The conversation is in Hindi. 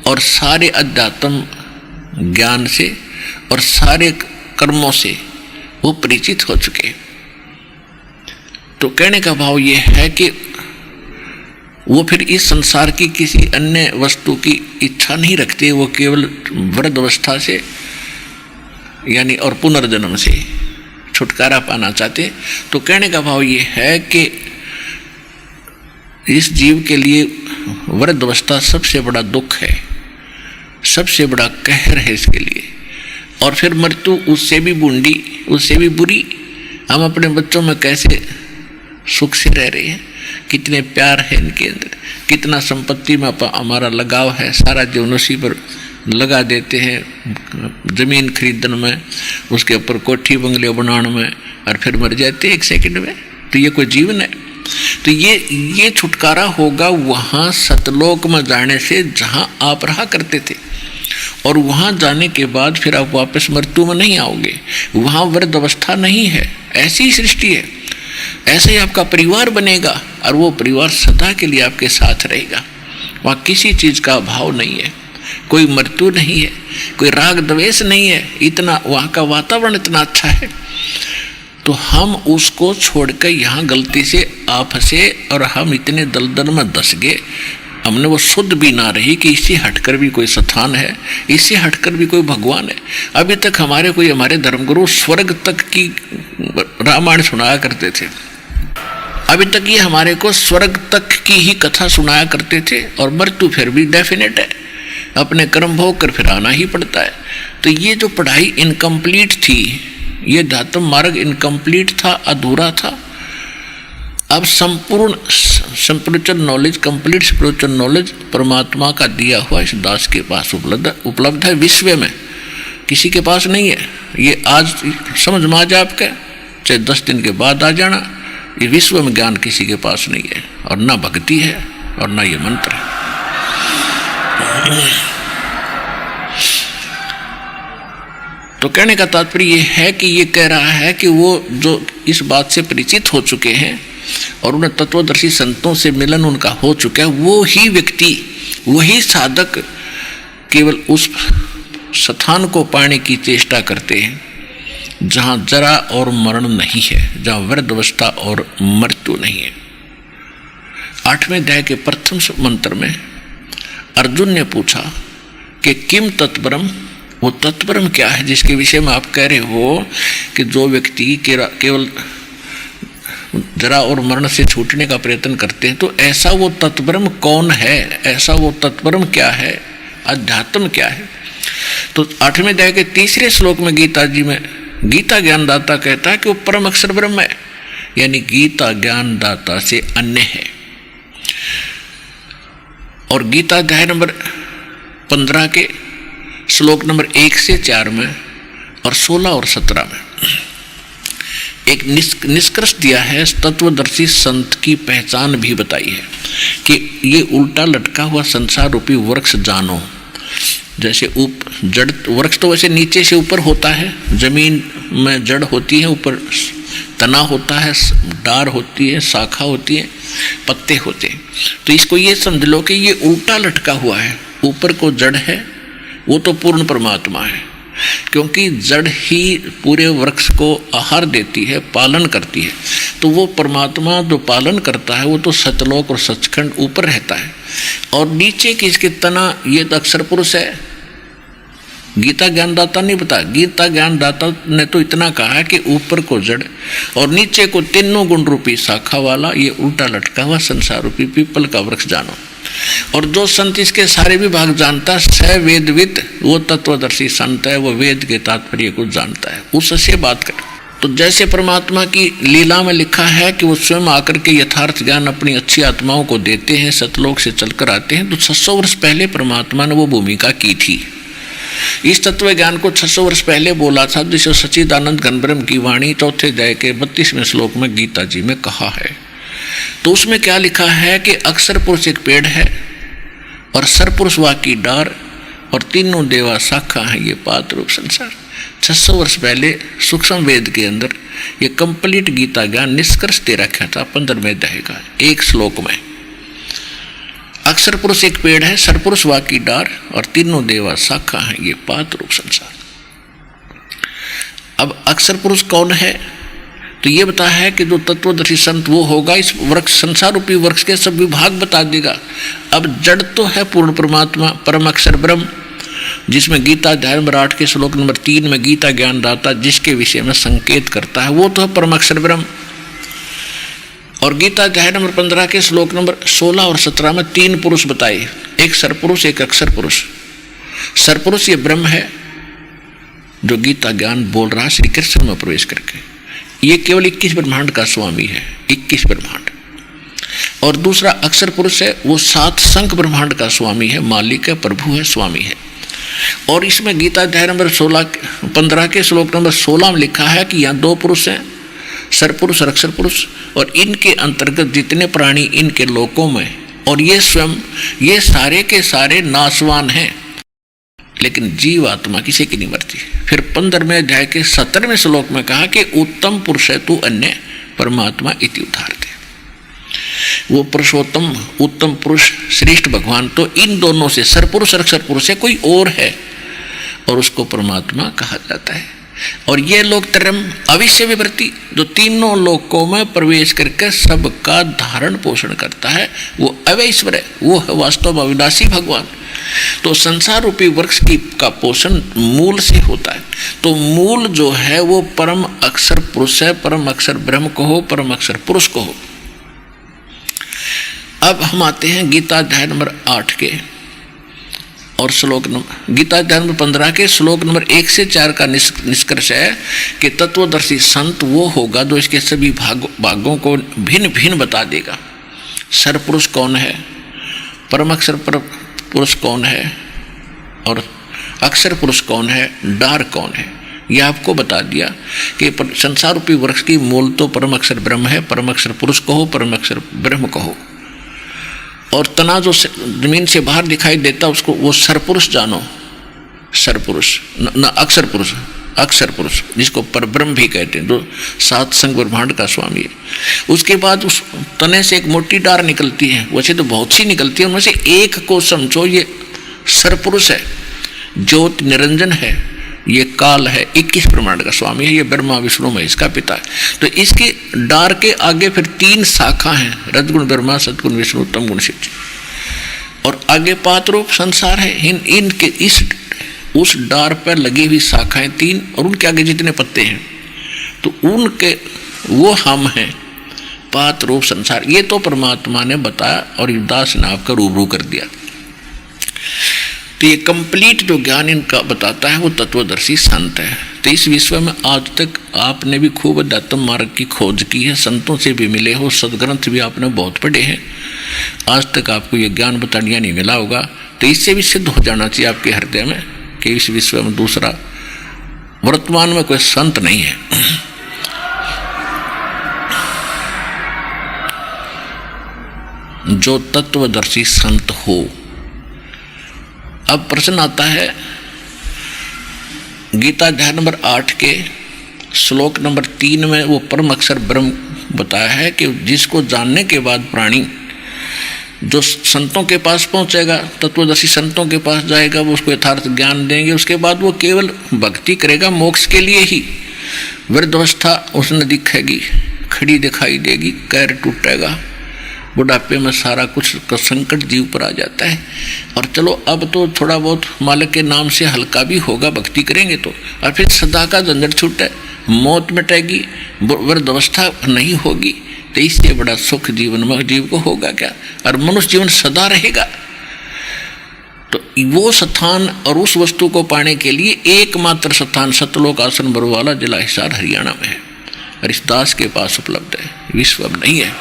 और सारे अध्यात्म ज्ञान से और सारे कर्मों से वो परिचित हो चुके। तो कहने का भाव ये है कि वो फिर इस संसार की किसी अन्य वस्तु की इच्छा नहीं रखते, वो केवल वृद्ध अवस्था से यानी और पुनर्जन्म से छुटकारा पाना चाहते। तो कहने का भाव ये है कि इस जीव के लिए वृद्ध अवस्था सबसे बड़ा दुख है, सबसे बड़ा कहर है इसके लिए। और फिर मृत्यु उससे भी बूंदी, उससे भी बुरी। हम अपने बच्चों में कैसे सुख से रह रहे हैं, कितने प्यार है इनके अंदर, कितना संपत्ति में हमारा लगाव है, सारा जीवन उसी पर लगा देते हैं, जमीन खरीदने में, उसके ऊपर कोठी बंगले बनाने में, और फिर मर जाते हैं 1 सेकंड में। तो ये कोई जीवन है? तो ये छुटकारा होगा वहाँ सतलोक में जाने से जहाँ आप रहा करते थे, और वहाँ जाने के बाद फिर आप वापस मृत्यु में नहीं आओगे। वहाँ वृद्ध अवस्था नहीं है, ऐसी ही सृष्टि है, ऐसे ही आपका परिवार बनेगा और वो परिवार सदा के लिए आपके साथ रहेगा। वहाँ किसी चीज़ का अभाव नहीं है, कोई मृत्यु नहीं है, कोई राग द्वेष नहीं है, इतना वहाँ का वातावरण इतना अच्छा है। तो हम उसको छोड़कर यहाँ गलती से आप फंसे और हम इतने दलदल में धंस गए, हमने वो शुद्ध भी ना रही कि इससे हटकर भी कोई स्थान है, इससे हटकर भी कोई भगवान है। अभी तक हमारे धर्मगुरु स्वर्ग तक की रामायण सुनाया करते थे, अभी तक ये हमारे को स्वर्ग तक की ही कथा सुनाया करते थे, और मृत्यु फिर भी डेफिनेट है, अपने कर्म भोग कर फिर आना ही पड़ता है। तो ये जो पढ़ाई इनकम्प्लीट थी, ये अध्यात्म मार्ग इनकम्प्लीट था, अधूरा था। अब संपूर्ण spiritual knowledge, complete spiritual knowledge परमात्मा का दिया हुआ इस दास के पास उपलब्ध है, विश्व में किसी के पास नहीं है। ये आज समझ में आ जाए आपके, चाहे 10 दिन के बाद आ जाना, ये विश्व में ज्ञान किसी के पास नहीं है, और ना भक्ति है और ना ये मंत्र है। तो कहने का तात्पर्य ये है कि ये कह रहा है कि वो जो इस बात से परिचित हो चुके हैं और उन्हें तत्वदर्शी संतों से मिलन उनका हो चुका है, वो ही व्यक्ति, वही साधक केवल उस स्थान को पाने की चेष्टा करते हैं जहाँ जरा और मरण नहीं है, जहाँ वृद्ध अवस्था और मृत्यु नहीं है। 8वें अध्याय के प्रथम मंत्र में अर्जुन ने पूछा कि किम तत्परम, वो तत्परम क्या है जिसके विषय में आप कह रहे हो कि जो व्यक्ति केवल जरा और मरण से छूटने का प्रयत्न करते हैं, तो ऐसा वो तत्परम कौन है, ऐसा वो तत्परम क्या है, अध्यात्म क्या है? तो 8वें अध्याय के 3 श्लोक में गीता जी में गीता ज्ञानदाता कहता है कि वो परम अक्षर ब्रह्म है, यानी गीता ज्ञानदाता से अन्य है। और गीता अध्याय नंबर 15 के श्लोक नंबर 1 से 4 में और 16 और 17 में एक निष्कर्ष दिया है, तत्वदर्शी संत की पहचान भी बताई है कि ये उल्टा लटका हुआ संसार रूपी वृक्ष जानो। जैसे जड़ वृक्ष तो वैसे नीचे से ऊपर होता है, जमीन में जड़ होती है, ऊपर तना होता है, डार होती है, शाखा होती है, पत्ते होते हैं। तो इसको ये समझ लो कि ये उल्टा लटका हुआ है, ऊपर को जड़ है, वो तो पूर्ण परमात्मा है, क्योंकि जड़ ही पूरे वृक्ष को आहार देती है, पालन करती है। तो वो परमात्मा जो पालन करता है वो तो सतलोक और सचखंड ऊपर रहता है, और नीचे की इसके तना ये तो अक्षर पुरुष है। गीता ज्ञानदाता नहीं बता, गीता ज्ञानदाता ने तो इतना कहा है कि ऊपर को जड़ और नीचे को तीनों गुण रूपी शाखा वाला ये उल्टा लटका हुआ संसार रूपी पीपल का वृक्ष जानो। और जो संत इसके सारे विभाग जानता है, स वेदविद, वो तत्वदर्शी संत है, वो वेद के तात्पर्य को जानता है, उससे बात कर। तो जैसे परमात्मा की लीला में लिखा है कि वो स्वयं आकर के यथार्थ ज्ञान अपनी अच्छी आत्माओं को देते हैं, सतलोक से चलकर आते हैं, तो 600 वर्ष पहले परमात्मा ने वो भूमिका की थी। इस तत्व ज्ञान को 600 वर्ष पहले बोला था, जिसे सच्चिदानंद घनब्रह्म की वाणी 4th अध्याय के 32वें श्लोक में गीता जी में कहा है। तो उसमें क्या लिखा है कि अक्षर पुरुष एक पेड़ है और सरपुरुष वा की डार और तीनों देवा शाखा है ये पात रूप संसार। 600 वर्ष पहले सूक्ष्म वेद के अंदर ये कंप्लीट गीता ज्ञान निष्कर्ष दे रखा था 15वें अध्याय का एक श्लोक में। अक्षर पुरुष एक पेड़ है, सरपुरुष वाकी डार, और तीनों देवा शाखा है, ये पात रूप संसार। अब अक्षर पुरुष कौन है? तो ये बता है कि जो तत्वदर्शी संत वो होगा, इस वृक्ष संसार रूपी वृक्ष के सब विभाग बता देगा। अब जड़ तो है पूर्ण परमात्मा, परम अक्षर ब्रह्म, जिसमें गीता अध्याय नंबर 8 के श्लोक नंबर 3 में गीता ज्ञानदाता जिसके विषय में संकेत करता है, वो तो है परम अक्षर ब्रह्म। और गीता अध्याय नंबर 15 के श्लोक नंबर 16 और 17 में 3 पुरुष बताए, एक सरपुरुष एक अक्षर पुरुष। सरपुरुष ये ब्रह्म है जो गीता ज्ञान बोल रहा है श्री कृष्ण में प्रवेश करके, ये केवल 21 ब्रह्मांड का स्वामी है, 21 ब्रह्मांड। और दूसरा अक्षर पुरुष है, वो 7 संख ब्रह्मांड का स्वामी है, मालिक है, प्रभु है, स्वामी है। और इसमें गीता अध्याय नंबर 15 के श्लोक नंबर 16 में लिखा है कि यहाँ 2 पुरुष हैं, सरपुरुष और अक्षर पुरुष, और इनके अंतर्गत जितने प्राणी इनके लोकों में, और ये स्वयं ये सारे के सारे नाशवान हैं, लेकिन जीव आत्मा किसी की नहीं मरती। फिर 15वें अध्याय के 17वें श्लोक में कहा कि उत्तम पुरुष है तू अन्य परमात्मा इति उदाहरते। वो पुरुषोत्तम उत्तम पुरुष श्रेष्ठ भगवान तो इन दोनों से, सरपुरुष और अक्षर पुरुष से कोई और है, और उसको परमात्मा कहा जाता है। और ये लोग तरम अविश्य विवृत्ति, जो तीनों लोकों में प्रवेश करके सबका धारण पोषण करता है, वो अवैश्वर है, वो है वास्तव में अविनाशी भगवान। तो संसार रूपी वृक्ष की का पोषण मूल से होता है। तो मूल जो है वो परम अक्षर पुरुष है, परम अक्षर ब्रह्म को हो, परम अक्षर पुरुष को हो। अब हम आते हैं गीता अध्याय नंबर 8 के और श्लोक नंबर, गीता अध्याय नंबर 15 के श्लोक नंबर 1 से 4 का निष्कर्ष है कि तत्वदर्शी संत वो होगा जो इसके सभी भागों को भिन्न भिन्न बता देगा। सरपुरुष कौन है, परम अक्षर पुरुष कौन है, और अक्षर पुरुष कौन है, डार कौन है, यह आपको बता दिया कि संसार रूपी वृक्ष की मूल तो परम अक्षर ब्रह्म है, परम अक्षर पुरुष कहो, परम अक्षर ब्रह्म कहो। और तना जो जमीन से बाहर दिखाई देता उसको वो सरपुरुष जानो, सरपुरुष न अक्षर पुरुष, अक्षर पुरुष जिसको परब्रह्म भी कहते हैं, जो 7 संग ब्रह्मांड का स्वामी है। उसके बाद उस तने से एक मोटी डार निकलती है, वैसे तो बहुत सी निकलती है, उनमें से एक को समझो ये सरपुरुष है, ज्योत निरंजन है, ये काल है, 21 ब्रह्मांड का स्वामी है, ये ब्रह्मा विष्णु महेश का पिता है। तो इसके डार के आगे फिर 3 शाखा हैं, रजगुण ब्रह्मा, सद्गुण विष्णु, तम गुण शिव, और आगे पात रूप संसार है। इनके इस उस डार पर लगी हुई शाखाएं 3, और उनके आगे जितने पत्ते हैं तो उनके वो हम हैं, पात रूप संसार। ये तो परमात्मा ने बताया और दास ने आपका रूबरू कर दिया। तो ये कंप्लीट जो ज्ञान इनका बताता है वो तत्वदर्शी संत है। तो इस विश्व में आज तक आपने भी खूब अध्यात्म मार्ग की खोज की है, संतों से भी मिले हो, सदग्रंथ भी आपने बहुत पढ़े हैं, आज तक आपको ये ज्ञान बतानिया नहीं मिला होगा। तो इससे भी सिद्ध हो जाना चाहिए आपके हृदय में कि इस विश्व में दूसरा वर्तमान में कोई संत नहीं है। जो तत्वदर्शी संत हो। अब प्रश्न आता है गीता अध्याय नंबर 8 के श्लोक नंबर 3 में वो परम अक्षर ब्रह्म बताया है कि जिसको जानने के बाद प्राणी जो संतों के पास पहुंचेगा, तत्वदर्शी संतों के पास जाएगा, वो उसको यथार्थ ज्ञान देंगे, उसके बाद वो केवल भक्ति करेगा मोक्ष के लिए ही। वृद्धावस्था उसने दिखेगी, खड़ी दिखाई देगी, पैर टूटेगा, बुढ़ापे में सारा कुछ का संकट जीव पर आ जाता है। और चलो अब तो थोड़ा बहुत मालिक के नाम से हल्का भी होगा, भक्ति करेंगे तो, और फिर सदा का झंझट छूटे, मौत मिटेगी, वृद्धावस्था नहीं होगी। तो इससे बड़ा सुख जीवन में जीव को होगा क्या? और मनुष्य जीवन सदा रहेगा। तो वो स्थान और उस वस्तु को पाने के लिए एकमात्र स्थान सतलोक आसन बरवाला जिला हिसार हरियाणा में है, और इस दास के पास उपलब्ध है, विश्व में नहीं है।